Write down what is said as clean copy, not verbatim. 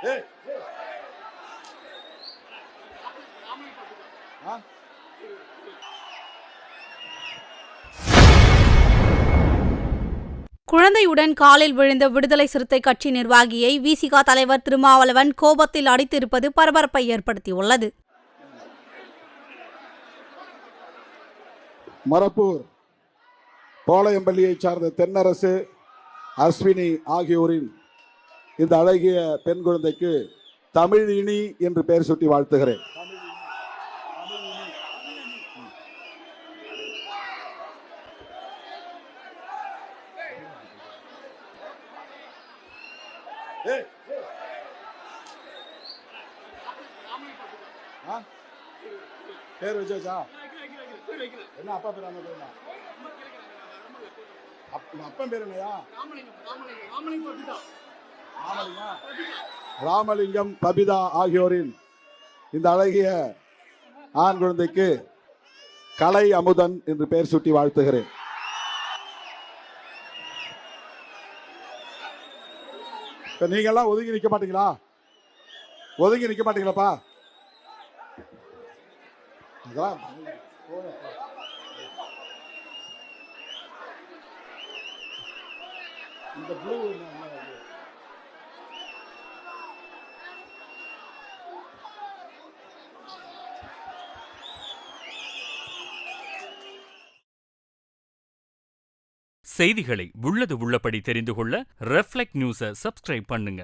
குழந்தையுடன் காலில் விழுந்த விடுதலை சிறுத்தை கட்சி நிர்வாகியை விசிக தலைவர் திருமாவளவன் கோபத்தில் அடித்திருப்பது பரபரப்பை ஏற்படுத்தியுள்ளது. மரப்பூர் பாளையம்பள்ளியைச் சார்ந்த தென்னரசு, அஸ்வினி ஆகியோரின் இந்த அழகிய பெண் குழந்தைக்கு தமிழினி என்று பெயர் சூட்டி வாழ்த்துகிறேன். பேர் வச்சா என்ன அப்பா பேர்? அப்பா பேர் என்னையா? ராமலிங்கம் பபிதா ஆகியோரின் இந்த அழகிய ஆண் குழந்தைக்கு கலை அமுதன் என்று பெயர் சூட்டி வாழ்த்துகிறேன். நீங்க எல்லாம் ஒதுங்கி நிக்க மாட்டீங்களா? ஒதுங்கி நிக்க மாட்டீங்களாப்பா? இந்த ப்ளூ செய்திகளை உள்ளது உள்ளபடி தெரிந்து கொள்ள ரெஃப்ளெக்ட் நியூஸை சப்ஸ்கிரைப் பண்ணுங்க.